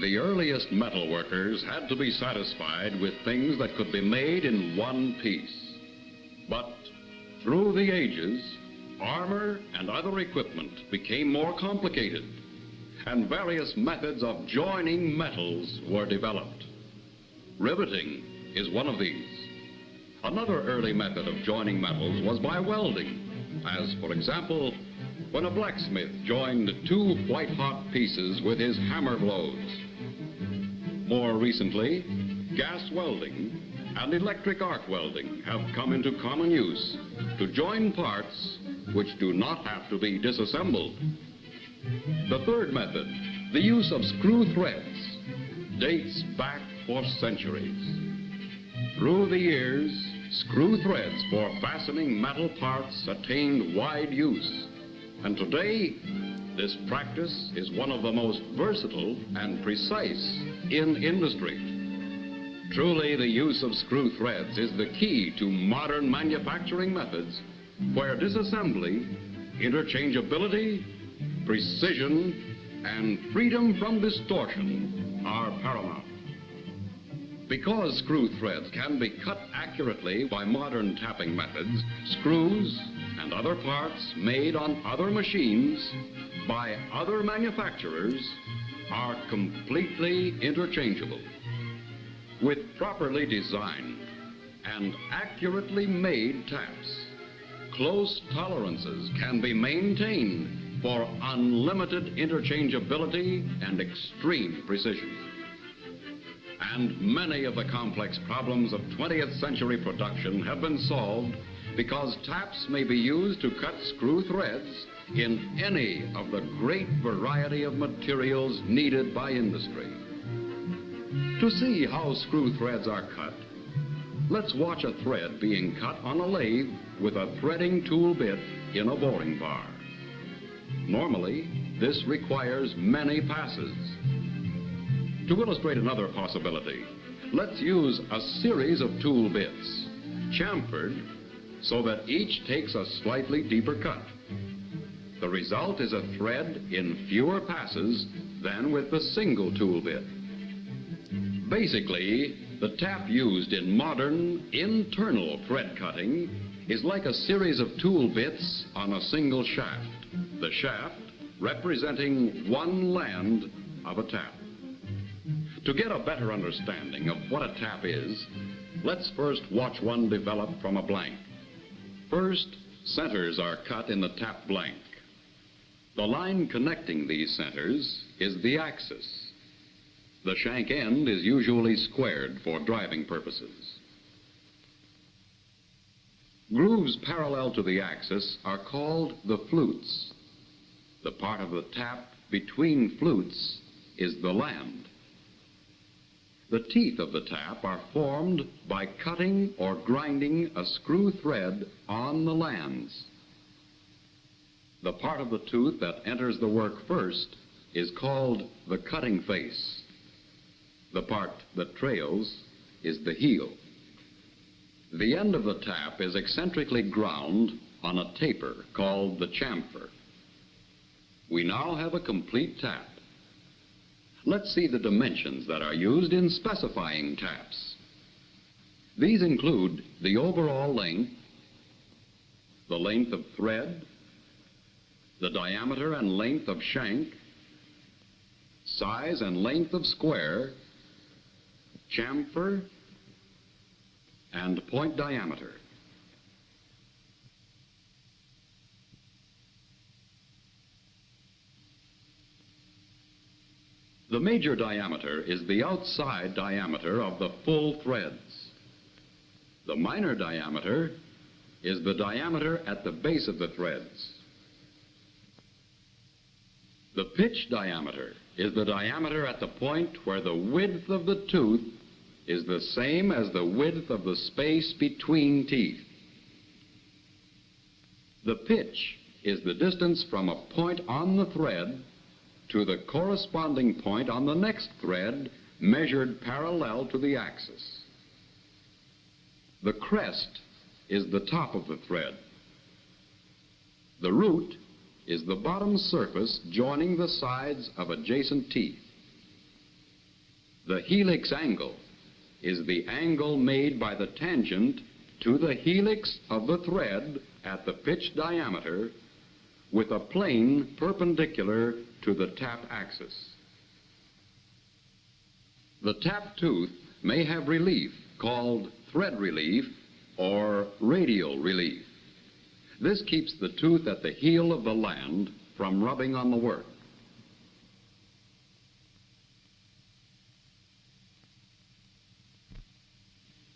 The earliest metal workers had to be satisfied with things that could be made in one piece. But through the ages, armor and other equipment became more complicated, and various methods of joining metals were developed. Riveting is one of these. Another early method of joining metals was by welding, as, for example, when a blacksmith joined two white-hot pieces with his hammer blows. More recently, gas welding and electric arc welding have come into common use to join parts which do not have to be disassembled. The third method, the use of screw threads, dates back for centuries. Through the years, screw threads for fastening metal parts attained wide use, and today this practice is one of the most versatile and precise in industry. Truly, the use of screw threads is the key to modern manufacturing methods where disassembly, interchangeability, precision, and freedom from distortion are paramount. Because screw threads can be cut accurately by modern tapping methods, screws and other parts made on other machines by other manufacturers are completely interchangeable. With properly designed and accurately made taps, close tolerances can be maintained for unlimited interchangeability and extreme precision. And many of the complex problems of 20th century production have been solved because taps may be used to cut screw threads in any of the great variety of materials needed by industry. To see how screw threads are cut, let's watch a thread being cut on a lathe with a threading tool bit in a boring bar. Normally, this requires many passes. To illustrate another possibility, let's use a series of tool bits, chamfered so that each takes a slightly deeper cut. The result is a thread in fewer passes than with the single tool bit. Basically, the tap used in modern internal thread cutting is like a series of tool bits on a single shaft, the shaft representing one land of a tap. To get a better understanding of what a tap is, let's first watch one develop from a blank. First, centers are cut in the tap blank. The line connecting these centers is the axis. The shank end is usually squared for driving purposes. Grooves parallel to the axis are called the flutes. The part of the tap between flutes is the land. The teeth of the tap are formed by cutting or grinding a screw thread on the lands. The part of the tooth that enters the work first is called the cutting face. The part that trails is the heel. The end of the tap is eccentrically ground on a taper called the chamfer. We now have a complete tap. Let's see the dimensions that are used in specifying taps. These include the overall length, the length of thread, the diameter and length of shank, size and length of square, chamfer, and point diameter. The major diameter is the outside diameter of the full threads. The minor diameter is the diameter at the base of the threads. The pitch diameter is the diameter at the point where the width of the tooth is the same as the width of the space between teeth. The pitch is the distance from a point on the thread to the corresponding point on the next thread measured parallel to the axis. The crest is the top of the thread. The root is the bottom surface joining the sides of adjacent teeth. The helix angle is the angle made by the tangent to the helix of the thread at the pitch diameter with a plane perpendicular to the tap axis. The tap tooth may have relief called thread relief or radial relief. This keeps the tooth at the heel of the land from rubbing on the work.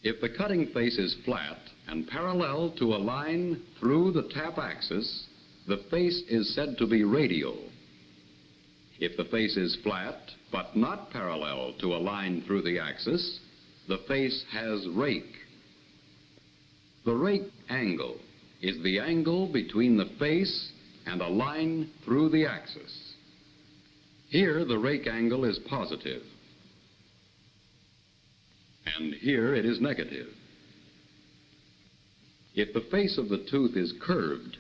If the cutting face is flat and parallel to a line through the tap axis, the face is said to be radial. If the face is flat but not parallel to a line through the axis, the face has rake. The rake angle is the angle between the face and a line through the axis. Here the rake angle is positive, and here it is negative. If the face of the tooth is curved,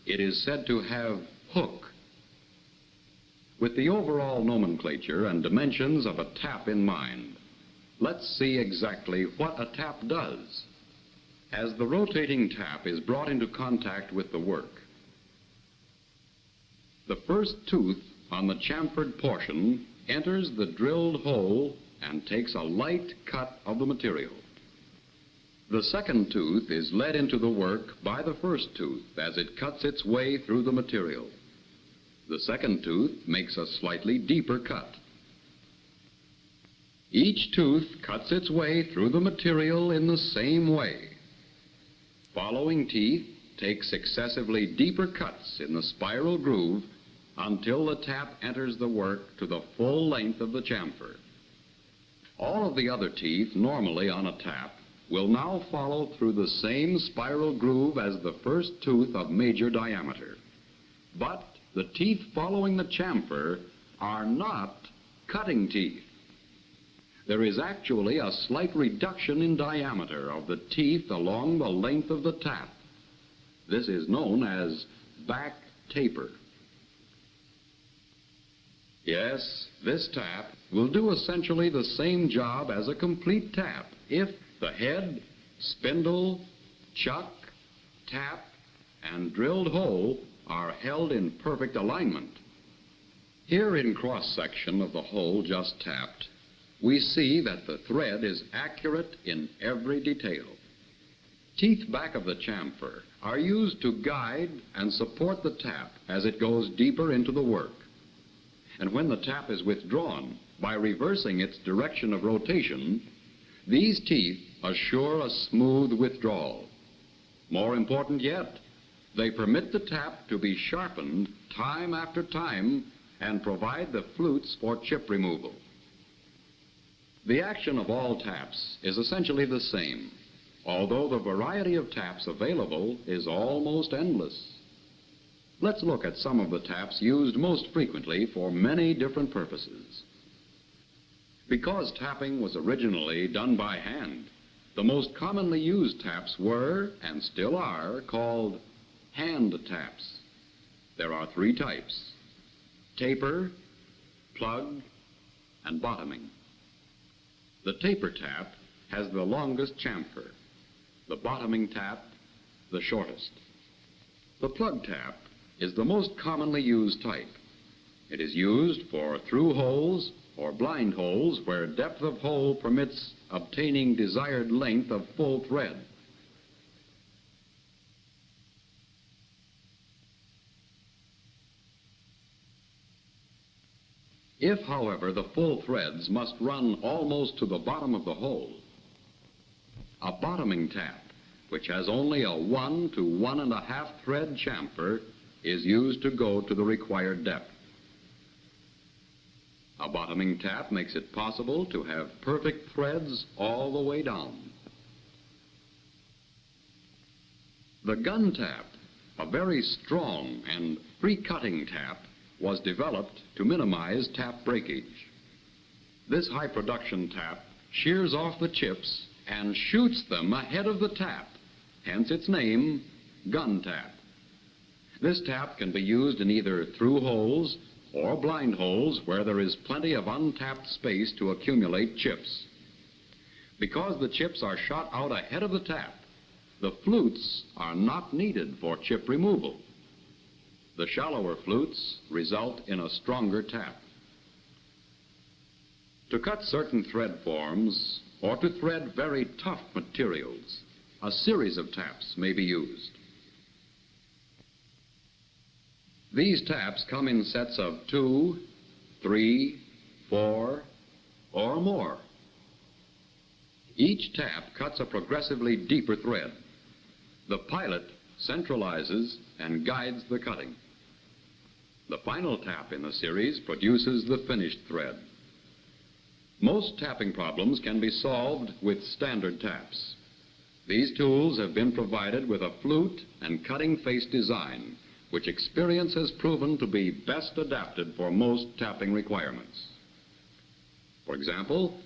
it is said to have hook. With the overall nomenclature and dimensions of a tap in mind, let's see exactly what a tap does. As the rotating tap is brought into contact with the work, the first tooth on the chamfered portion enters the drilled hole and takes a light cut of the material. The second tooth is led into the work by the first tooth as it cuts its way through the material. The second tooth makes a slightly deeper cut. Each tooth cuts its way through the material in the same way. Following teeth take successively deeper cuts in the spiral groove until the tap enters the work to the full length of the chamfer. All of the other teeth normally on a tap will now follow through the same spiral groove as the first tooth of major diameter. But the teeth following the chamfer are not cutting teeth. There is actually a slight reduction in diameter of the teeth along the length of the tap. This is known as back taper. Yes, this tap will do essentially the same job as a complete tap if the head, spindle, chuck, tap, and drilled hole are held in perfect alignment. Here in cross-section of the hole just tapped, we see that the thread is accurate in every detail. Teeth back of the chamfer are used to guide and support the tap as it goes deeper into the work. And when the tap is withdrawn, by reversing its direction of rotation, these teeth assure a smooth withdrawal. More important yet, they permit the tap to be sharpened time after time and provide the flutes for chip removal. The action of all taps is essentially the same, although the variety of taps available is almost endless. Let's look at some of the taps used most frequently for many different purposes. Because tapping was originally done by hand, the most commonly used taps were, and still are, called hand taps. There are three types: taper, plug, and bottoming. The taper tap has the longest chamfer, the bottoming tap the shortest. The plug tap is the most commonly used type. It is used for through holes or blind holes where depth of hole permits obtaining desired length of full thread. If, however, the full threads must run almost to the bottom of the hole, a bottoming tap, which has only a 1 to 1.5 thread chamfer, is used to go to the required depth. A bottoming tap makes it possible to have perfect threads all the way down. The gun tap, a very strong and free-cutting tap, was developed to minimize tap breakage. This high-production tap shears off the chips and shoots them ahead of the tap, hence its name, gun tap. This tap can be used in either through holes or blind holes where there is plenty of untapped space to accumulate chips. Because the chips are shot out ahead of the tap, the flutes are not needed for chip removal. The shallower flutes result in a stronger tap. To cut certain thread forms or to thread very tough materials, a series of taps may be used. These taps come in sets of 2, 3, 4, or more. Each tap cuts a progressively deeper thread. The pilot centralizes and guides the cutting. The final tap in the series produces the finished thread. Most tapping problems can be solved with standard taps. These tools have been provided with a flute and cutting face design, which experience has proven to be best adapted for most tapping requirements. For example,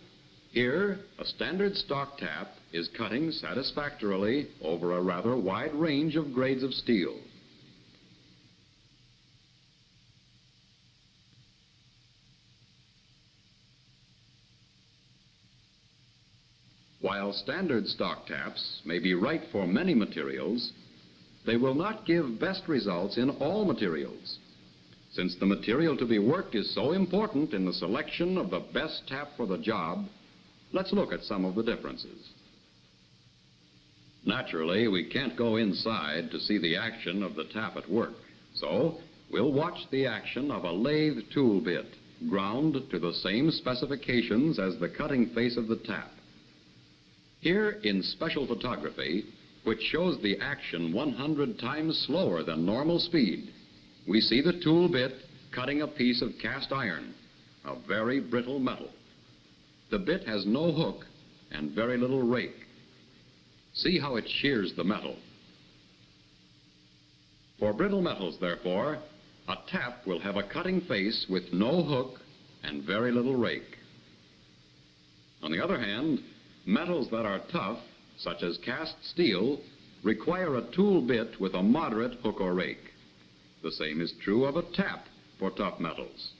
here a standard stock tap is cutting satisfactorily over a rather wide range of grades of steel. While standard stock taps may be right for many materials, they will not give best results in all materials. Since the material to be worked is so important in the selection of the best tap for the job, let's look at some of the differences. Naturally, we can't go inside to see the action of the tap at work, so we'll watch the action of a lathe tool bit, ground to the same specifications as the cutting face of the tap. Here in special photography, which shows the action 100 times slower than normal speed, we see the tool bit cutting a piece of cast iron, a very brittle metal. The bit has no hook and very little rake. See how it shears the metal. For brittle metals, therefore, a tap will have a cutting face with no hook and very little rake. On the other hand, metals that are tough, such as cast steel, require a tool bit with a moderate hook or rake. The same is true of a tap for tough metals.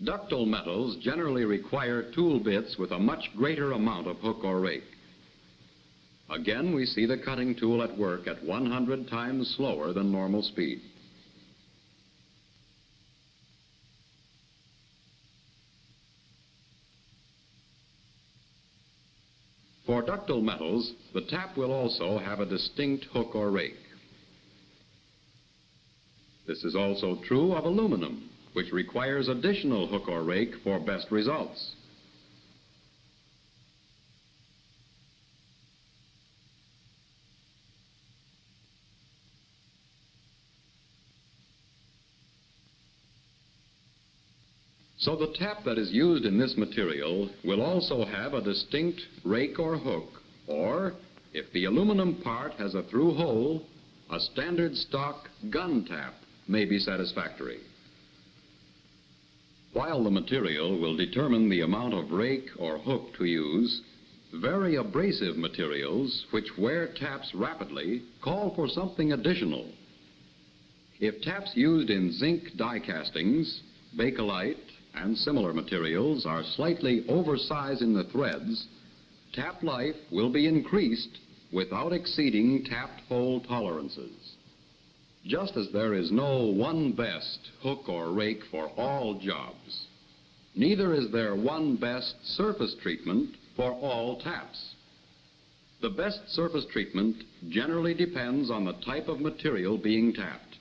Ductile metals generally require tool bits with a much greater amount of hook or rake. Again, we see the cutting tool at work at 100 times slower than normal speed. For ductile metals, the tap will also have a distinct hook or rake. This is also true of aluminum, which requires additional hook or rake for best results. So the tap that is used in this material will also have a distinct rake or hook, or, if the aluminum part has a through hole, a standard stock gun tap may be satisfactory. While the material will determine the amount of rake or hook to use, very abrasive materials which wear taps rapidly call for something additional. If taps used in zinc die castings, bakelite, and similar materials are slightly oversized in the threads, tap life will be increased without exceeding tapped hole tolerances. Just as there is no one best hook or rake for all jobs, neither is there one best surface treatment for all taps. The best surface treatment generally depends on the type of material being tapped.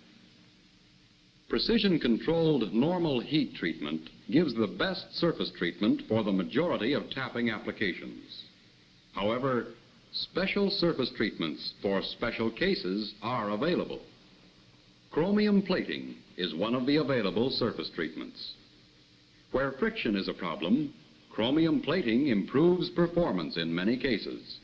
Precision-controlled normal heat treatment gives the best surface treatment for the majority of tapping applications. However, special surface treatments for special cases are available. Chromium plating is one of the available surface treatments. Where friction is a problem, chromium plating improves performance in many cases.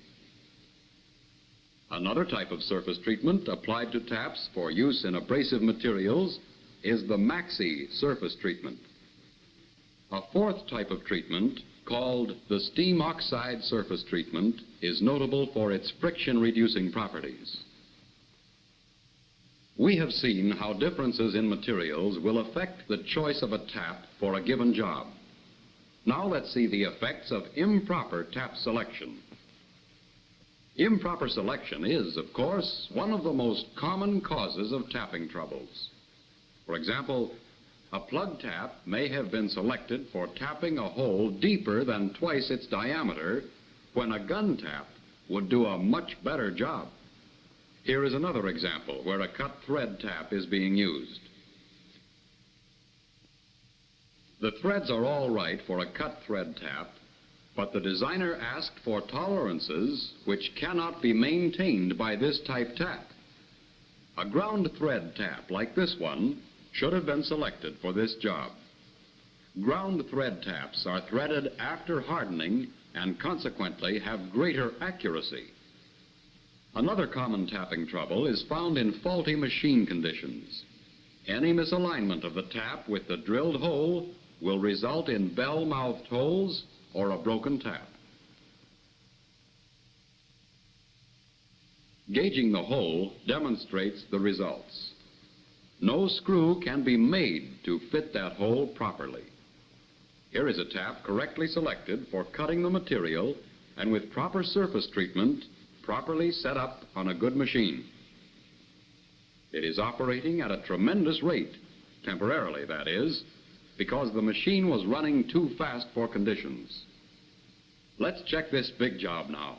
Another type of surface treatment applied to taps for use in abrasive materials is the maxi surface treatment. A fourth type of treatment, called the steam oxide surface treatment is notable for its friction-reducing properties. We have seen how differences in materials will affect the choice of a tap for a given job. Now let's see the effects of improper tap selection. Improper selection is, of course, one of the most common causes of tapping troubles. For example, a plug tap may have been selected for tapping a hole deeper than twice its diameter when a gun tap would do a much better job. Here is another example where a cut thread tap is being used. The threads are all right for a cut thread tap, but the designer asked for tolerances which cannot be maintained by this type tap. A ground thread tap like this one should have been selected for this job. Ground thread taps are threaded after hardening and consequently have greater accuracy. Another common tapping trouble is found in faulty machine conditions. Any misalignment of the tap with the drilled hole will result in bell-mouthed holes or a broken tap. Gauging the hole demonstrates the results. No screw can be made to fit that hole properly. Here is a tap correctly selected for cutting the material and with proper surface treatment properly set up on a good machine. It is operating at a tremendous rate, temporarily that is, because the machine was running too fast for conditions. Let's check this big job now.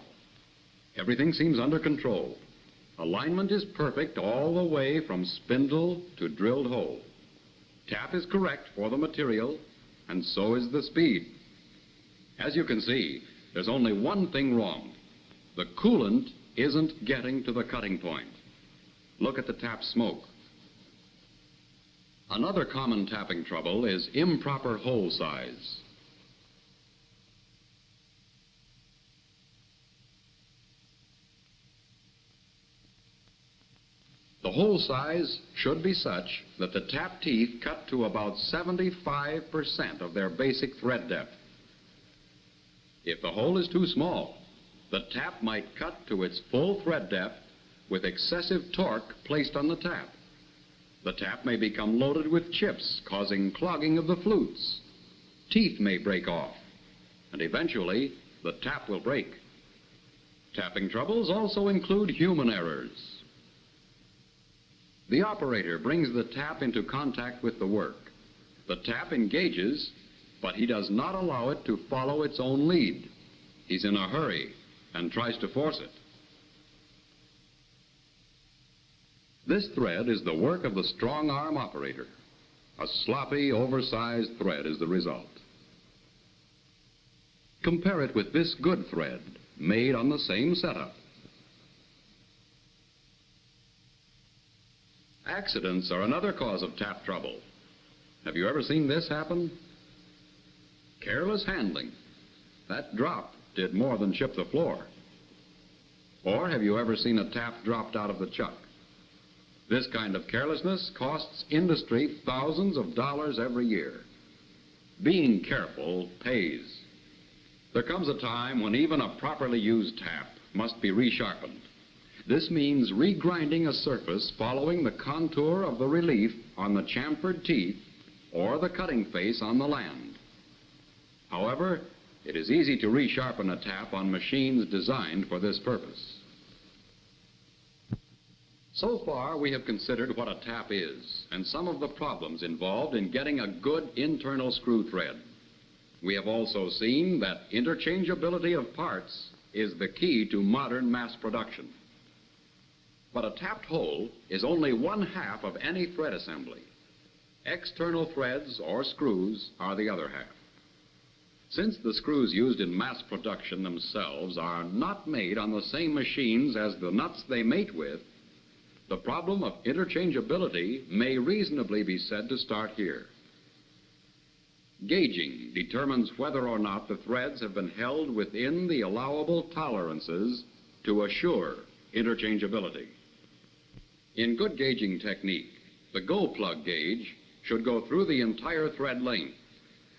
Everything seems under control. Alignment is perfect all the way from spindle to drilled hole. Tap is correct for the material, and so is the speed. As you can see, there's only one thing wrong. The coolant isn't getting to the cutting point. Look at the tap smoke. Another common tapping trouble is improper hole size. The hole size should be such that the tap teeth cut to about 75% of their basic thread depth. If the hole is too small, the tap might cut to its full thread depth with excessive torque placed on the tap. The tap may become loaded with chips, causing clogging of the flutes. Teeth may break off, and eventually the tap will break. Tapping troubles also include human errors. The operator brings the tap into contact with the work. The tap engages, but he does not allow it to follow its own lead. He's in a hurry and tries to force it. This thread is the work of the strong-arm operator. A sloppy, oversized thread is the result. Compare it with this good thread, made on the same setup. Accidents are another cause of tap trouble. Have you ever seen this happen? Careless handling. That drop did more than chip the floor. Or have you ever seen a tap dropped out of the chuck? This kind of carelessness costs industry thousands of dollars every year. Being careful pays. There comes a time when even a properly used tap must be resharpened. This means regrinding a surface following the contour of the relief on the chamfered teeth or the cutting face on the land. However, it is easy to resharpen a tap on machines designed for this purpose. So far, we have considered what a tap is and some of the problems involved in getting a good internal screw thread. We have also seen that interchangeability of parts is the key to modern mass production. But a tapped hole is only one half of any thread assembly. External threads or screws are the other half. Since the screws used in mass production themselves are not made on the same machines as the nuts they mate with, the problem of interchangeability may reasonably be said to start here. Gauging determines whether or not the threads have been held within the allowable tolerances to assure interchangeability. In good gauging technique, the go plug gauge should go through the entire thread length,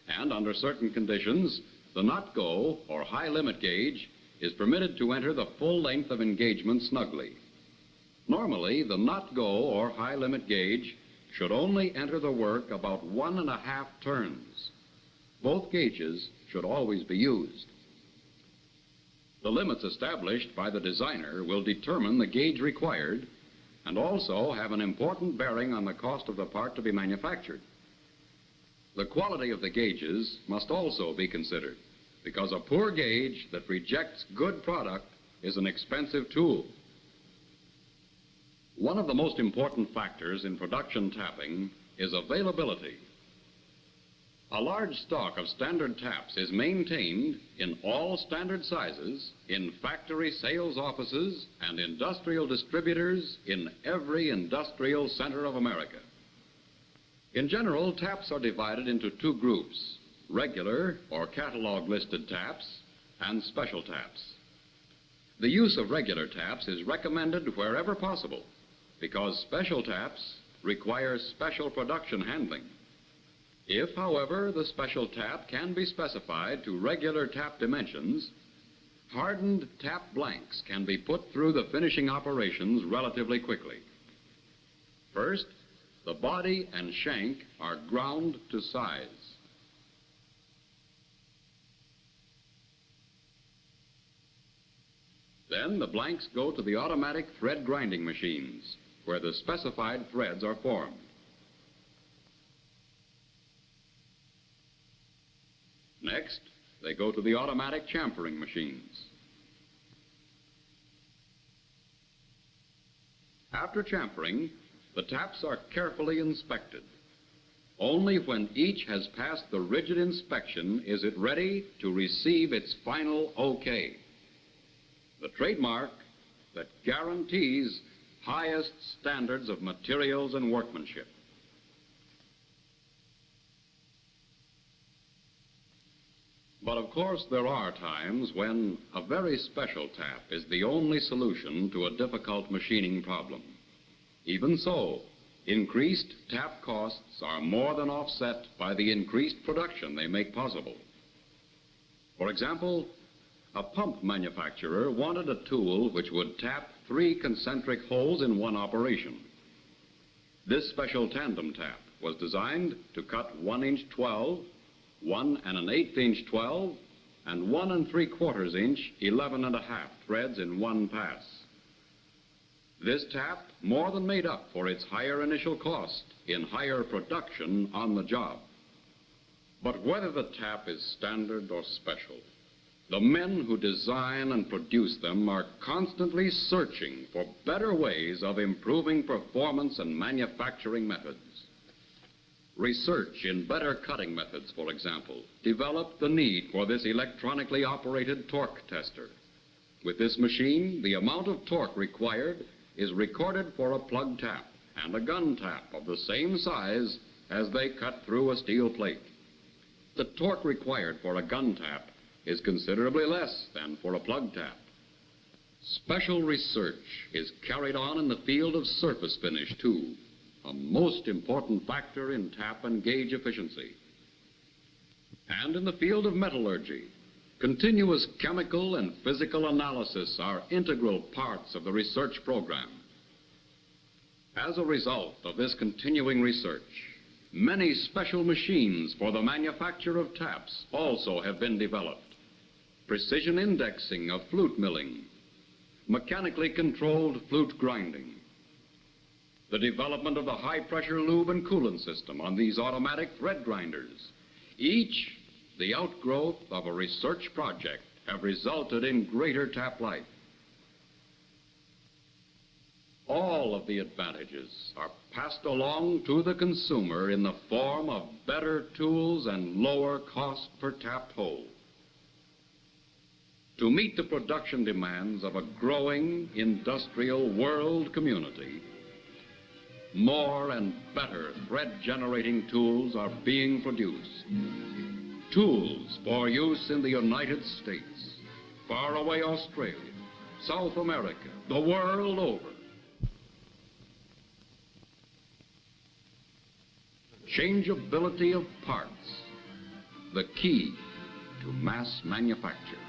and under certain conditions, The not-go, or high-limit gauge, is permitted to enter the full length of engagement snugly. Normally, the not-go, or high-limit gauge, should only enter the work about 1.5 turns. Both gauges should always be used. The limits established by the designer will determine the gauge required and also have an important bearing on the cost of the part to be manufactured. The quality of the gauges must also be considered, because a poor gauge that rejects good product is an expensive tool. One of the most important factors in production tapping is availability. A large stock of standard taps is maintained in all standard sizes in factory sales offices and industrial distributors in every industrial center of America. In general, taps are divided into two groups: regular or catalog-listed taps and special taps. The use of regular taps is recommended wherever possible because special taps require special production handling. If, however, the special tap can be specified to regular tap dimensions, hardened tap blanks can be put through the finishing operations relatively quickly. First, the body and shank are ground to size. Then the blanks go to the automatic thread grinding machines, where the specified threads are formed. Next, they go to the automatic chamfering machines. After chamfering, the taps are carefully inspected. Only when each has passed the rigid inspection is it ready to receive its final OK, the trademark that guarantees highest standards of materials and workmanship. But of course there are times when a very special tap is the only solution to a difficult machining problem. Even so, increased tap costs are more than offset by the increased production they make possible. For example, a pump manufacturer wanted a tool which would tap 3 concentric holes in one operation. This special tandem tap was designed to cut 1" 12, 1 1/8" 12, and 1 3/4" 11½ threads in one pass. This tap more than made up for its higher initial cost in higher production on the job. But whether the tap is standard or special, the men who design and produce them are constantly searching for better ways of improving performance and manufacturing methods. Research in better cutting methods, for example, developed the need for this electronically operated torque tester. With this machine, the amount of torque required is recorded for a plug tap and a gun tap of the same size as they cut through a steel plate. The torque required for a gun tap is considerably less than for a plug tap. Special research is carried on in the field of surface finish, too, a most important factor in tap and gauge efficiency. And in the field of metallurgy, continuous chemical and physical analysis are integral parts of the research program. As a result of this continuing research, many special machines for the manufacture of taps also have been developed. Precision indexing of flute milling, mechanically controlled flute grinding, the development of the high-pressure lube and coolant system on these automatic thread grinders, each the outgrowth of a research project, have resulted in greater tap life. All of the advantages are passed along to the consumer in the form of better tools and lower cost per tapped hole. To meet the production demands of a growing industrial world community, more and better thread-generating tools are being produced. Tools for use in the United States, faraway Australia, South America, the world over. Changeability of parts, the key to mass manufacture.